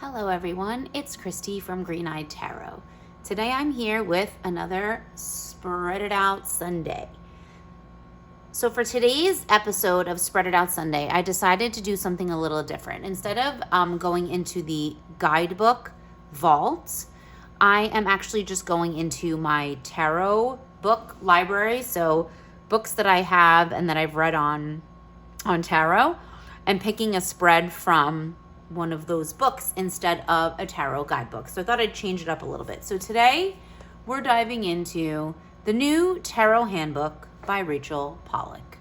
Hello everyone, it's Christy from Green Eyed Tarot. Today I'm here with another Spread It Out Sunday. So for today's episode of Spread It Out Sunday, I decided to do something a little different. Instead of going into the guidebook vault, I am actually just going into my tarot book library. So books that I have and that I've read on tarot, and picking a spread from one of those books instead of a tarot guidebook. So I thought I'd change it up a little bit. So today we're diving into the new Tarot Handbook by Rachel Pollack.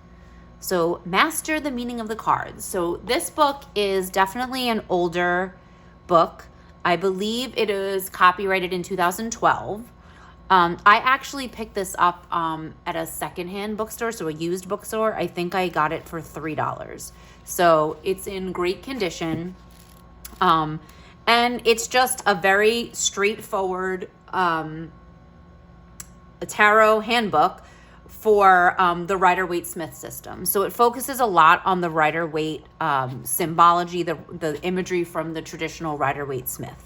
So Master the Meaning of the Cards. So this book is definitely an older book. I believe it is copyrighted in 2012. I actually picked this up at a secondhand bookstore, so a used bookstore. I think I got it for $3. So it's in great condition. And it's just a very straightforward tarot handbook for the Rider-Waite-Smith system. So it focuses a lot on the Rider-Waite symbology, the imagery from the traditional Rider-Waite-Smith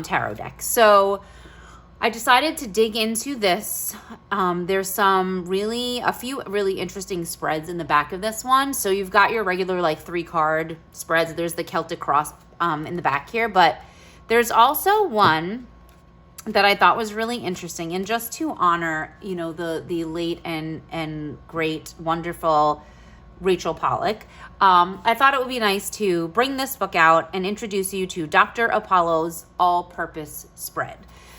tarot deck. So I decided to dig into this. There's a few really interesting spreads in the back of this one. So you've got your regular 3-card spreads. There's the Celtic Cross in the back here, but there's also one that I thought was really interesting, and just to honor, the late and great, wonderful Rachel Pollack, I thought it would be nice to bring this book out and introduce you to Dr. Apollo's all-purpose spread.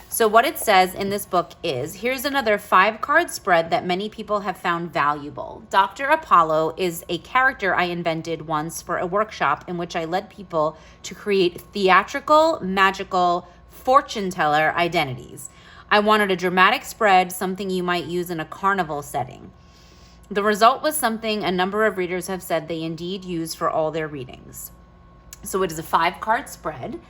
So what it says in this book is, here's another 5-card spread that many people have found valuable. Dr. Apollo is a character I invented once for a workshop in which I led people to create theatrical, magical, fortune teller identities. I wanted a dramatic spread, something you might use in a carnival setting. The result was something a number of readers have said they indeed use for all their readings. So it is a 5-card spread,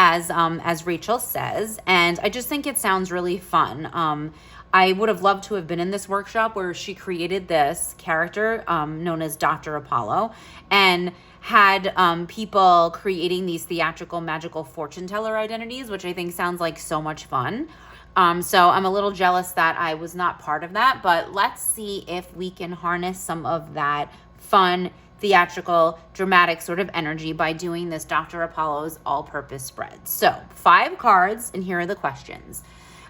as Rachel says, and I just think it sounds really fun. I would have loved to have been in this workshop where she created this character known as Dr. Apollo, and had people creating these theatrical, magical fortune teller identities, which I think sounds like so much fun. So I'm a little jealous that I was not part of that, but let's see if we can harness some of that fun, theatrical, dramatic sort of energy by doing this Dr. Apollo's all-purpose spread. So 5 cards, and here are the questions.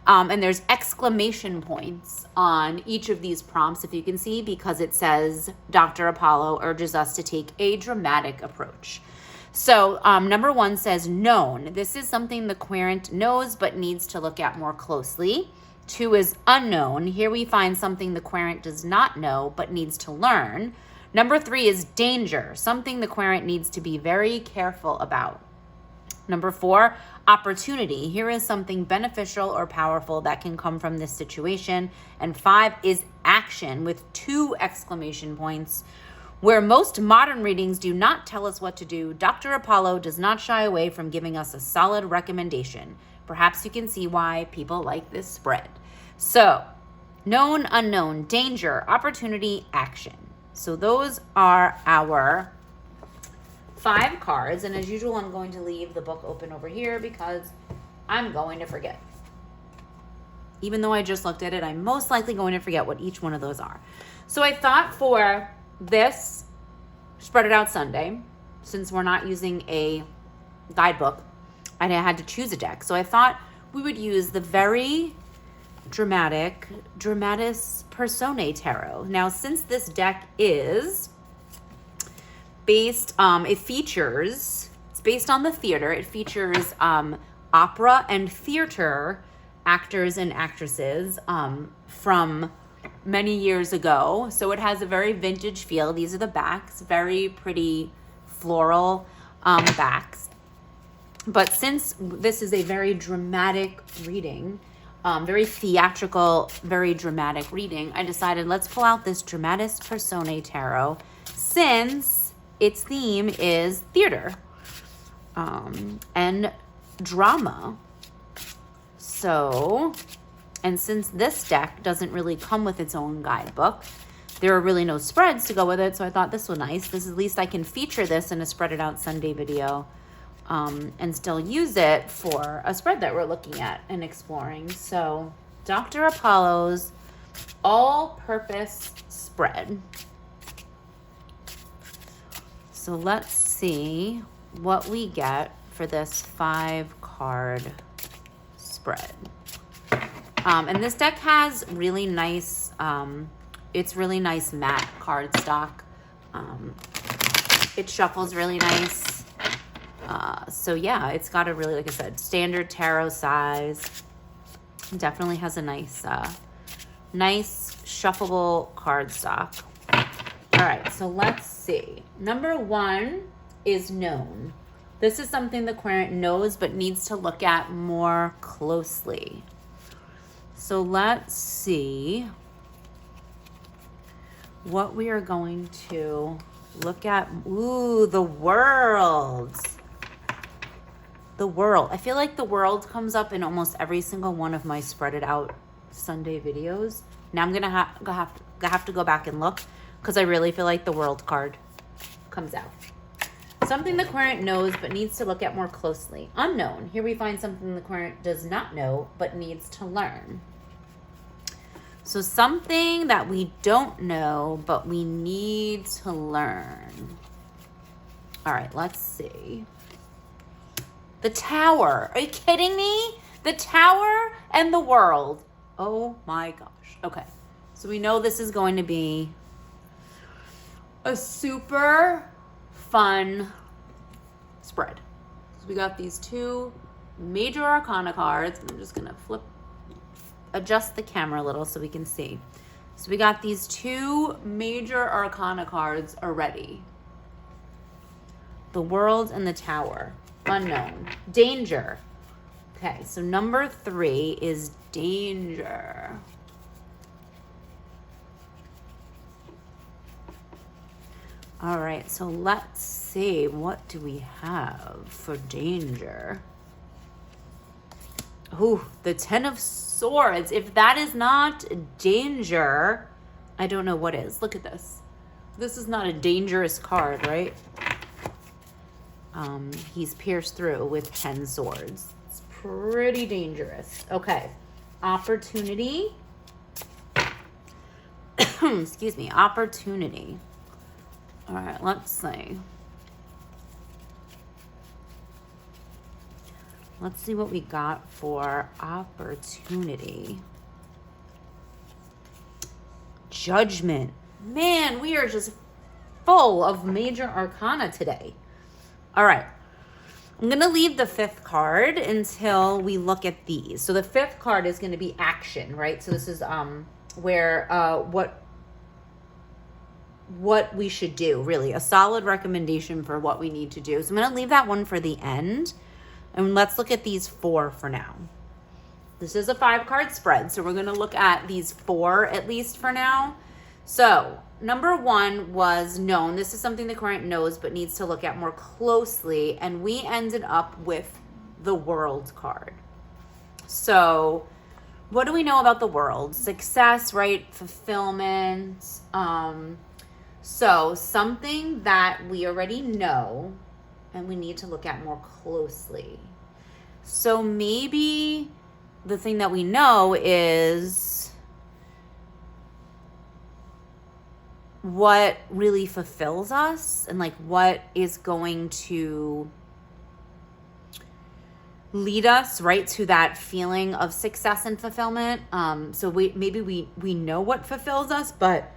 And there's exclamation points on each of these prompts, if you can see, because it says Dr. Apollo urges us to take a dramatic approach. So number 1 says known. This is something the querent knows but needs to look at more closely. 2 is unknown. Here we find something the querent does not know but needs to learn. Number 3 is danger, something the querent needs to be very careful about. Number 4, opportunity. Here is something beneficial or powerful that can come from this situation. And 5 is action, with 2 exclamation points. Where most modern readings do not tell us what to do, Dr. Apollo does not shy away from giving us a solid recommendation. Perhaps you can see why people like this spread. So, known, unknown, danger, opportunity, action. So those are our 5 cards. And as usual, I'm going to leave the book open over here because I'm going to forget. Even though I just looked at it, I'm most likely going to forget what each one of those are. So I thought for this Spread It Out Sunday, since we're not using a guidebook, I had to choose a deck. So I thought we would use the very dramatic Dramatis Personae Tarot. Now, since this deck is based, it's based on the theater. It features opera and theater actors and actresses from many years ago. So it has a very vintage feel. These are the backs, very pretty floral backs. But since this is a very dramatic reading, very theatrical, very dramatic reading, I decided let's pull out this Dramatis Personae Tarot since its theme is theater and drama. So, and since this deck doesn't really come with its own guidebook, there are really no spreads to go with it, so I thought this was nice. This, at least I can feature this in a Spread It Out Sunday video. and still use it for a spread that we're looking at and exploring. So Dr. Apollo's all-purpose spread. So let's see what we get for this 5-card spread. And this deck has really nice, it's really nice matte cardstock. It shuffles really nice. So yeah, it's got a really, like I said, standard tarot size. Definitely has a nice, nice shuffleable cardstock. All right, so let's see. Number 1 is known. This is something the querent knows but needs to look at more closely. So let's see what we are going to look at. Ooh, the world. The world. I feel like the world comes up in almost every single one of my Spread It Out Sunday videos. Now I'm gonna have to go back and look because I really feel like the world card comes out. Something the querent knows but needs to look at more closely. Unknown. Here we find something the querent does not know but needs to learn. So something that we don't know but we need to learn. All right, let's see. The Tower. Are you kidding me? The Tower and the world. Oh my gosh. Okay. So we know this is going to be a super fun spread. So we got these 2 major arcana cards. I'm just going to adjust the camera a little so we can see. So we got these 2 major arcana cards already. The world and the Tower. Unknown. Danger. Okay, so number 3 is danger. All right, so let's see. What do we have for danger? Ooh, the 10 of Swords. If that is not danger, I don't know what is. Look at this. This is not a dangerous card, right? He's pierced through with 10 swords. It's pretty dangerous. Okay. Opportunity. Excuse me. Opportunity. All right, let's see. Let's see what we got for opportunity. Judgment. Man, we are just full of major arcana today. All right. I'm going to leave the 5th card until we look at these. So the 5th card is going to be action, right? So this is where what we should do, really. A solid recommendation for what we need to do. So I'm going to leave that one for the end. And let's look at these 4 for now. This is a 5-card spread, so we're going to look at these 4 at least for now. So number 1 was known. This is something the querent knows but needs to look at more closely. And we ended up with the world card. So what do we know about the world? Success, right? Fulfillment. So something that we already know and we need to look at more closely. So maybe the thing that we know is what really fulfills us and like what is going to lead us right to that feeling of success and fulfillment. So we know what fulfills us, but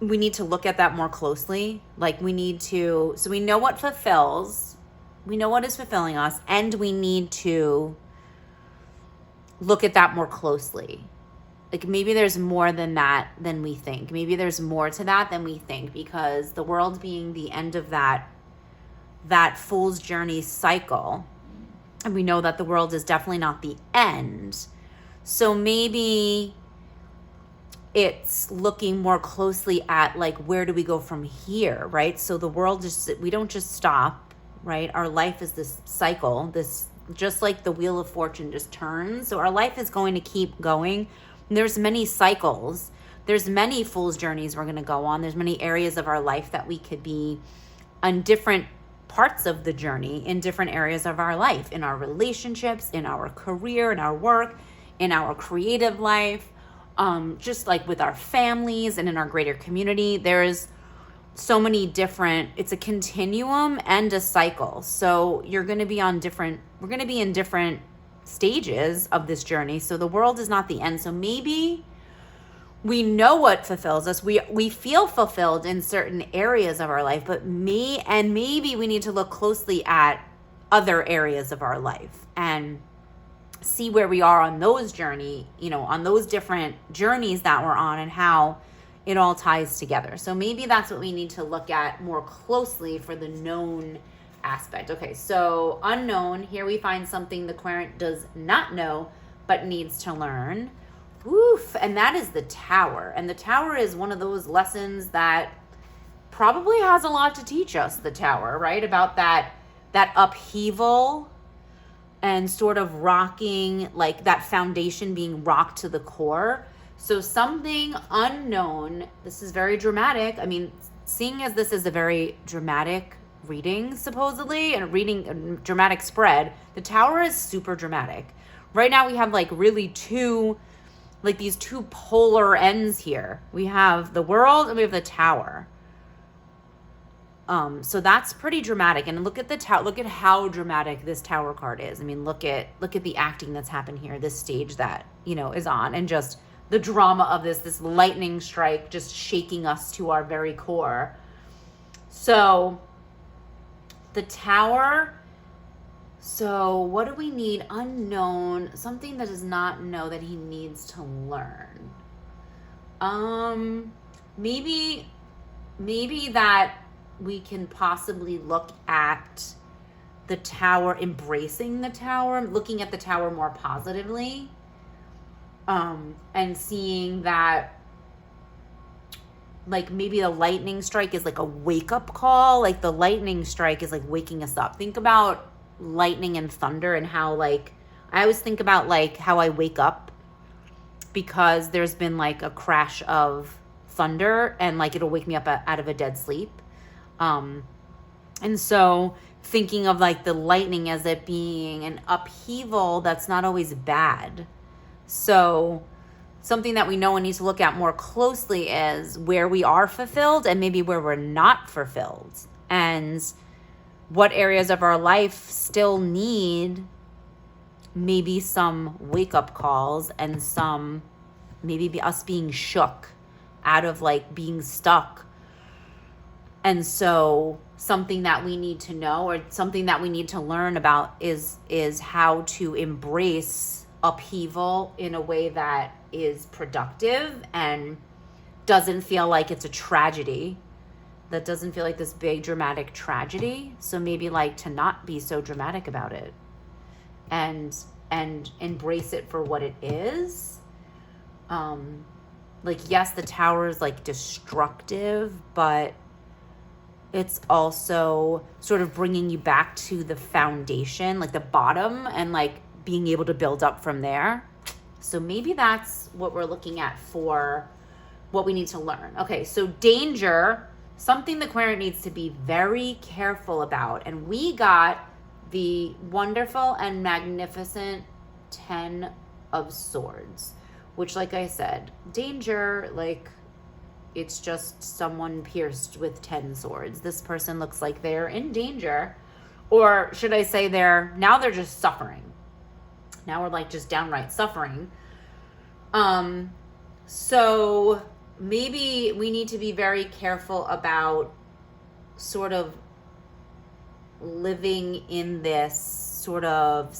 we need to look at that more closely. Like we know what fulfills, we know what is fulfilling us, and we need to look at that more closely. Like maybe there's more than that than we think. Maybe there's more to that than we think, because the world being the end of that fool's journey cycle. And we know that the world is definitely not the end. So maybe it's looking more closely at like, where do we go from here, right? So the world we don't just stop, right? Our life is this cycle, this just like the wheel of fortune just turns. So our life is going to keep going. There's many cycles. There's many fool's journeys we're going to go on. There's many areas of our life that we could be on different parts of the journey in different areas of our life, in our relationships, in our career, in our work, in our creative life, just like with our families and in our greater community. There's so many different, it's a continuum and a cycle. So we're going to be in different stages of this journey. So the world is not the end. So maybe we know what fulfills us. We feel fulfilled in certain areas of our life, but maybe we need to look closely at other areas of our life and see where we are on those on those different journeys that we're on and how it all ties together. So maybe that's what we need to look at more closely for the known aspect. Okay, so unknown, here we find something the querent does not know but needs to learn. Oof, and that is the Tower. And the Tower is one of those lessons that probably has a lot to teach us, the Tower, right? About that upheaval and sort of rocking, like that foundation being rocked to the core. So something unknown, this is very dramatic. I mean, seeing as this is a very dramatic reading, supposedly, and a dramatic spread, the Tower is super dramatic. Right now we have like really these two polar ends here. We have the world and we have the Tower. So that's pretty dramatic. And look at the Tower. Look at how dramatic this Tower card is. I mean, look at the acting that's happened here. This stage that is on, and just the drama of this lightning strike, just shaking us to our very core. So the Tower. So what do we need? Unknown, something that does not know that he needs to learn. Maybe that we can possibly look at the Tower, embracing the Tower, looking at the Tower more positively, and seeing that like maybe the lightning strike is like a wake-up call. Like the lightning strike is like waking us up. Think about lightning and thunder and how like I always think about like how I wake up because there's been like a crash of thunder and like it'll wake me up out of a dead sleep. And so thinking of like the lightning as it being an upheaval, that's not always bad. So something that we know and need to look at more closely is where we are fulfilled and maybe where we're not fulfilled, and what areas of our life still need maybe some wake-up calls and some maybe us being shook out of like being stuck. And so something that we need to know or something that we need to learn about is how to embrace upheaval in a way that is productive and doesn't feel like it's a tragedy, that doesn't feel like this big dramatic tragedy. So maybe like to not be so dramatic about it and embrace it for what it is. Like, yes, the Tower is like destructive, but it's also sort of bringing you back to the foundation, like the bottom, and like being able to build up from there. So maybe that's what we're looking at for what we need to learn. Okay, so danger, something the querent needs to be very careful about. And we got the wonderful and magnificent 10 of Swords, which, like I said, danger, like it's just someone pierced with 10 swords. This person looks like they're in danger, or should I say they're just suffering. Now we're like just downright suffering. So maybe we need to be very careful about sort of living in this sort of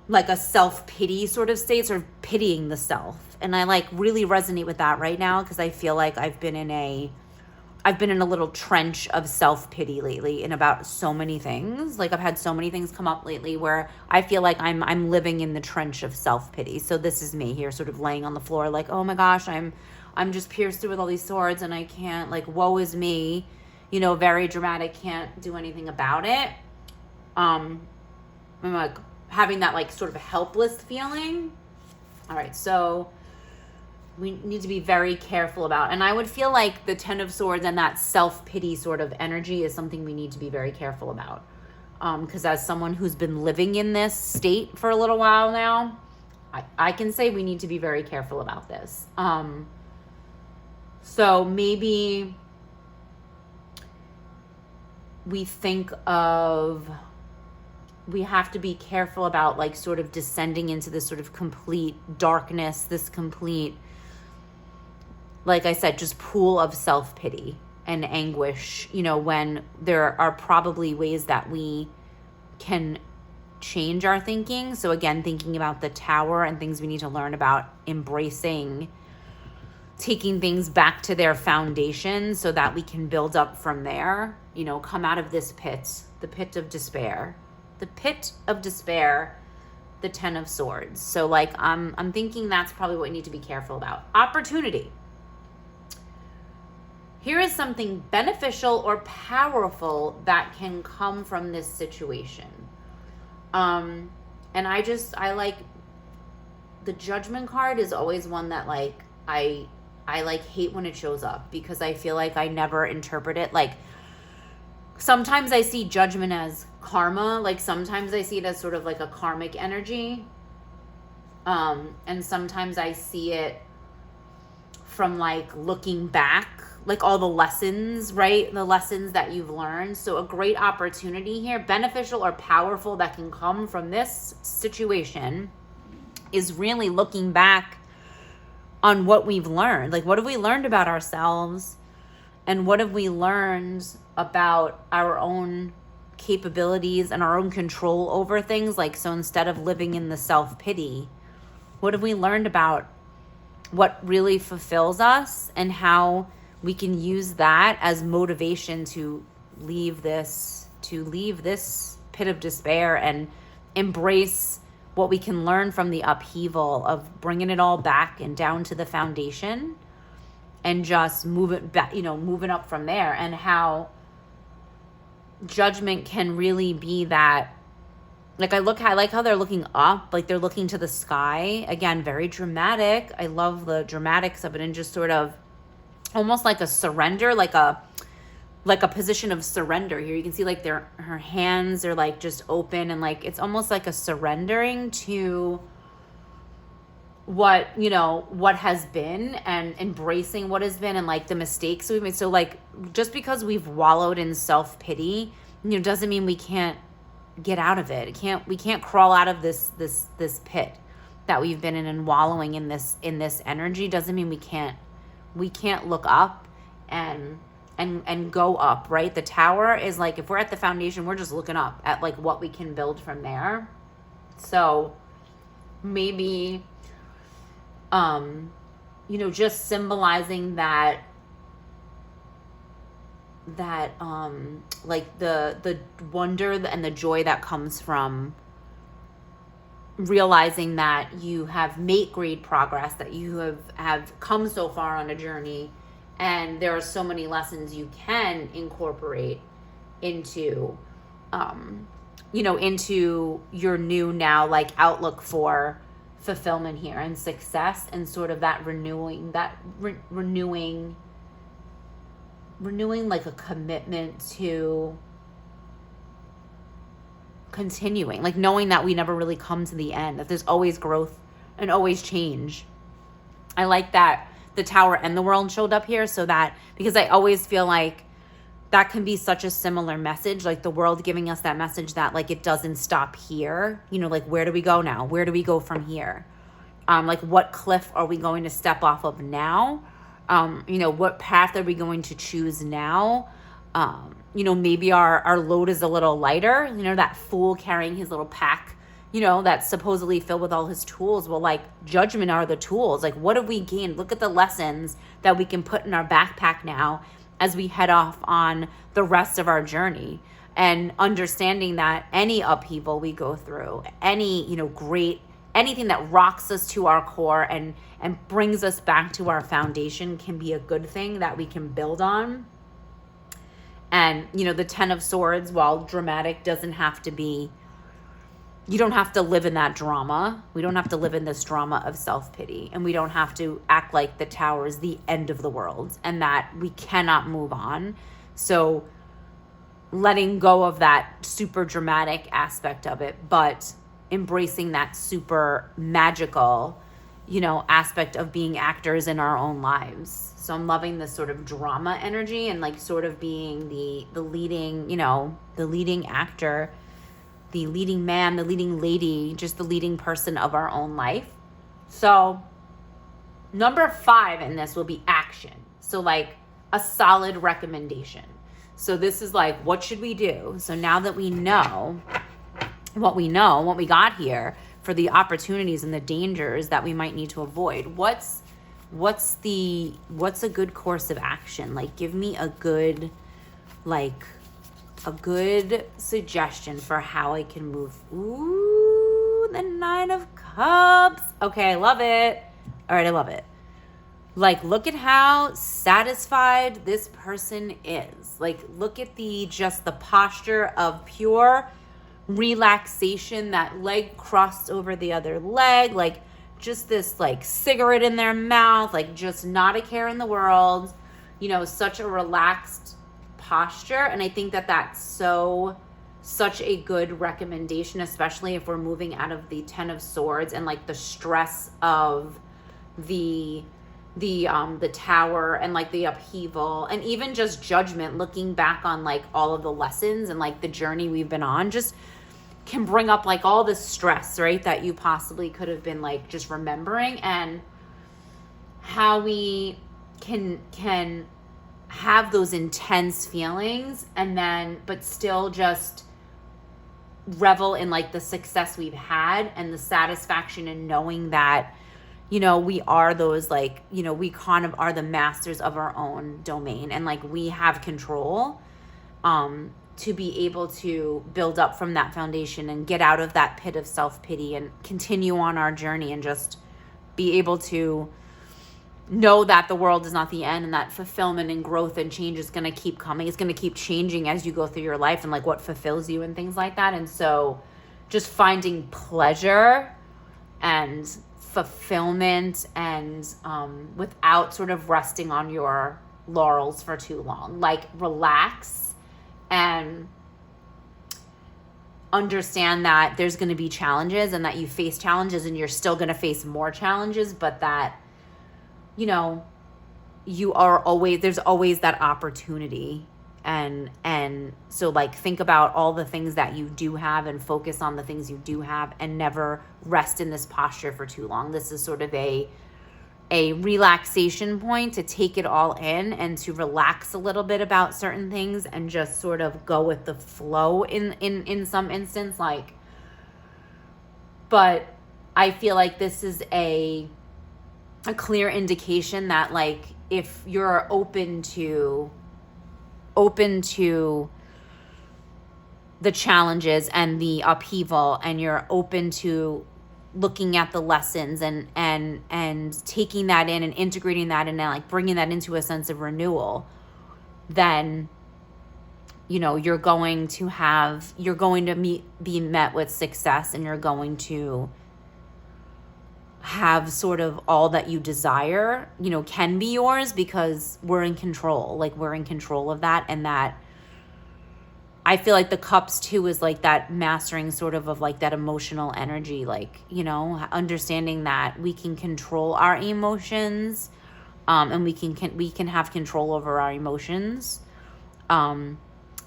like a self-pity sort of state, sort of pitying the self. And I like really resonate with that right now because I feel like I've been in a little trench of self-pity lately in about so many things. Like I've had so many things come up lately where I feel like I'm living in the trench of self-pity. So this is me here sort of laying on the floor like, oh my gosh, I'm just pierced through with all these swords and I can't, like, woe is me, very dramatic, can't do anything about it. I'm like having that like sort of helpless feeling. All right, so we need to be very careful about. And I would feel like the Ten of Swords and that self-pity sort of energy is something we need to be very careful about. Because as someone who's been living in this state for a little while now, I can say we need to be very careful about this. So maybe we think of, we have to be careful about like sort of descending into this sort of complete darkness, this complete, like I said, just pool of self-pity and anguish, you know, when there are probably ways that we can change our thinking. So again, thinking about the Tower and things we need to learn about embracing, taking things back to their foundation so that we can build up from there, you know, come out of this pit, the pit of despair. The pit of despair, the Ten of Swords. So like I'm thinking that's probably what we need to be careful about. Opportunity. Here is something beneficial or powerful that can come from this situation. And I like the Judgment card is always one that like I like hate when it shows up, because I feel like I never interpret it. Like sometimes I see Judgment as karma, like sometimes I see it as sort of like a karmic energy. And sometimes I see it from like looking back, like all the lessons, right? The lessons that you've learned. So a great opportunity here, beneficial or powerful, that can come from this situation is really looking back on what we've learned. Like, what have we learned about ourselves? And what have we learned about our own capabilities and our own control over things? Like, so instead of living in the self-pity, what have we learned about what really fulfills us and how we can use that as motivation to leave this pit of despair and embrace what we can learn from the upheaval of bringing it all back and down to the foundation and just move it back, you know, moving up from there. And how Judgment can really be that, like I like how they're looking up, like they're looking to the sky. Again, very dramatic. I love the dramatics of it, and just sort of almost like a surrender, like a position of surrender here. You can see like her hands are like just open, and like it's almost like a surrendering to what, you know, what has been, and embracing what has been, and like the mistakes we've made. So like just because we've wallowed in self-pity, you know, doesn't mean we can't get out of it. We can't crawl out of this pit that we've been in, and wallowing in this energy doesn't mean we can't look up and go up, right? The Tower is like, if we're at the foundation, we're just looking up at like what we can build from there. So maybe you know, just symbolizing that like the wonder and the joy that comes from realizing that you have made great progress, that you have come so far on a journey, and there are so many lessons you can incorporate into you know, into your new now like outlook for fulfillment here and success, and sort of that renewing like a commitment to continuing, like knowing that we never really come to the end, that there's always growth and always change. I like that the Tower and the World showed up here, so that, because I always feel like that can be such a similar message, like the World giving us that message that like it doesn't stop here, you know, like where do we go now? Where do we go from here? Like what cliff are we going to step off of now? You know, what path are we going to choose now? You know, maybe our load is a little lighter, you know, that fool carrying his little pack, you know, that's supposedly filled with all his tools. Well, like Judgment are the tools. Like, what have we gained? Look at the lessons that we can put in our backpack now as we head off on the rest of our journey, and understanding that any upheaval we go through, any, you know, anything that rocks us to our core and brings us back to our foundation can be a good thing that we can build on. And, you know, the Ten of Swords, while dramatic, doesn't have to be you don't have to live in that drama. We don't have to live in this drama of self-pity, and we don't have to act like the tower is the end of the world and that we cannot move on. So letting go of that super dramatic aspect of it, but embracing that super magical, aspect of being actors in our own lives. So I'm loving this sort of drama energy and like sort of being the leading, the leading actor, the leading man, the leading lady, just the leading person of our own life. So number 5 in this will be action. So like a solid recommendation. So this is like, what should we do? So now that we know what we got here for the opportunities and the dangers that we might need to avoid, what's a good course of action? Like, give me a good suggestion for how I can move. Ooh, the 9 of Cups. Okay, I love it. All right, I love it. Like, look at how satisfied this person is. Like, look at the posture of pure relaxation, that leg crossed over the other leg, like just this like cigarette in their mouth, like just not a care in the world, such a relaxed posture. And I think that that's such a good recommendation, especially if we're moving out of the 10 of Swords and like the stress of the tower and like the upheaval and even just judgment, looking back on like all of the lessons and like the journey we've been on, just can bring up like all this stress, right, that you possibly could have been like just remembering, and how we can have those intense feelings and then but still just revel in like the success we've had and the satisfaction in knowing that we are those like we kind of are the masters of our own domain, and like we have control to be able to build up from that foundation and get out of that pit of self-pity and continue on our journey and just be able to know that the world is not the end, and that fulfillment and growth and change is going to keep coming. It's going to keep changing as you go through your life and like what fulfills you and things like that. And so just finding pleasure and fulfillment and without sort of resting on your laurels for too long. Like, relax and understand that there's going to be challenges and that you face challenges and you're still going to face more challenges, but that there's always that opportunity. And so like think about all the things that you do have and focus on the things you do have and never rest in this posture for too long. This is sort of a relaxation point to take it all in and to relax a little bit about certain things and just sort of go with the flow in some instance, like. But I feel like this is a clear indication that like if you're open to the challenges and the upheaval, and you're open to looking at the lessons and taking that in and integrating that and like bringing that into a sense of renewal, then you're going to be met with success, and you're going to have sort of all that you desire can be yours, because we're in control. Like, we're in control of that. And that I feel like the Cups too is like that mastering sort of like that emotional energy, like, understanding that we can control our emotions, and we can have control over our emotions,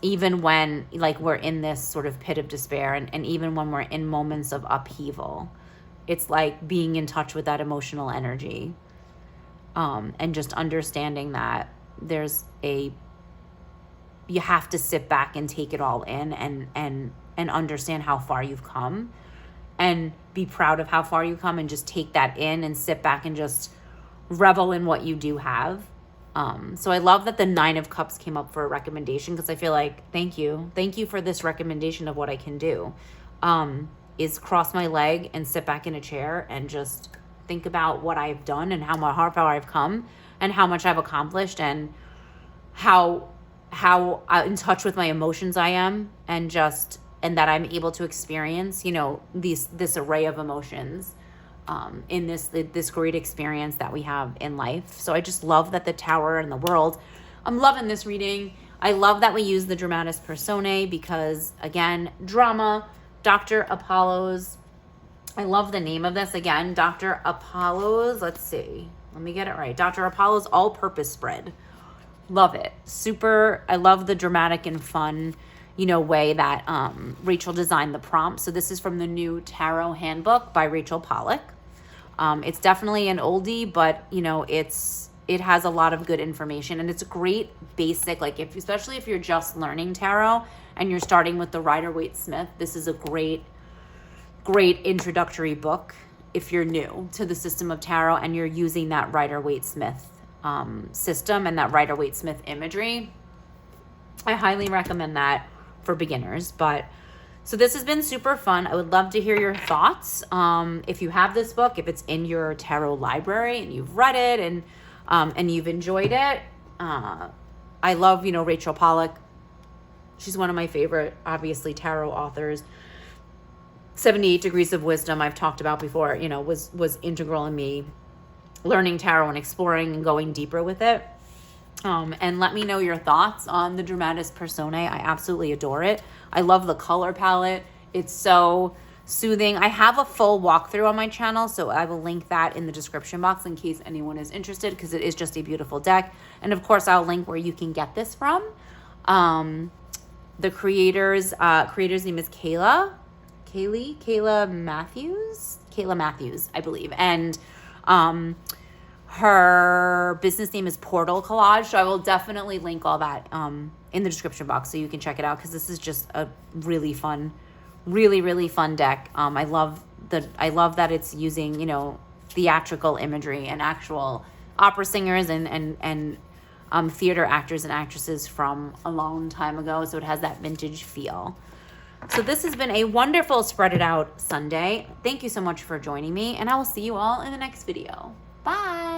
even when like we're in this sort of pit of despair, and even when we're in moments of upheaval. It's like being in touch with that emotional energy, and just understanding that you have to sit back and take it all in and understand how far you've come, and be proud of how far you've come, and just take that in and sit back and just revel in what you do have. So I love that the 9 of Cups came up for a recommendation, because I feel like, thank you for this recommendation of what I can do, is cross my leg and sit back in a chair and just think about what I've done and how far I've come and how much I've accomplished, and how in touch with my emotions I am, and just and that I'm able to experience, you know, this array of emotions in this great experience that we have in life. So I just love that the Tower and the World. I'm loving this reading. I love that we use the Dramatis Personae because, again, drama, Dr. Apollo's. I love the name of this. Again, Dr. Apollo's. Let's see. Let me get it right. Dr. Apollo's All-Purpose Spread. Love it. Super. I love the dramatic and fun, you know, way that Rachel designed the prompt. So this is from the new Tarot Handbook by Rachel Pollack. It's definitely an oldie, but, you know, it has a lot of good information, and it's a great basic, like especially if you're just learning tarot and you're starting with the Rider-Waite-Smith, this is a great introductory book if you're new to the system of tarot and you're using that Rider-Waite-Smith system and that Rider-Waite-Smith imagery. I highly recommend that for beginners. But so this has been super fun. I would love to hear your thoughts. If you have this book, if it's in your tarot library and you've read it and you've enjoyed it. I love, you know, Rachel Pollack. She's one of my favorite, obviously, tarot authors. 78 Degrees of Wisdom, I've talked about before, you know, was integral in me learning tarot and exploring and going deeper with it. And let me know your thoughts on the Dramatis Personae. I absolutely adore it. I love the color palette. It's so soothing. I have a full walkthrough on my channel, so I will link that in the description box in case anyone is interested, because it is just a beautiful deck. And of course, I'll link where you can get this from. The creator's name is Kayla Matthews, I believe. And her business name is Portal Collage. So I will definitely link all that in the description box so you can check it out, because this is just a really fun, really fun deck. I love that it's using, you know, theatrical imagery and actual opera singers and theater actors and actresses from a long time ago. So it has that vintage feel. So this has been a wonderful Spread It Out Sunday. Thank you so much for joining me, and I will see you all in the next video. Bye.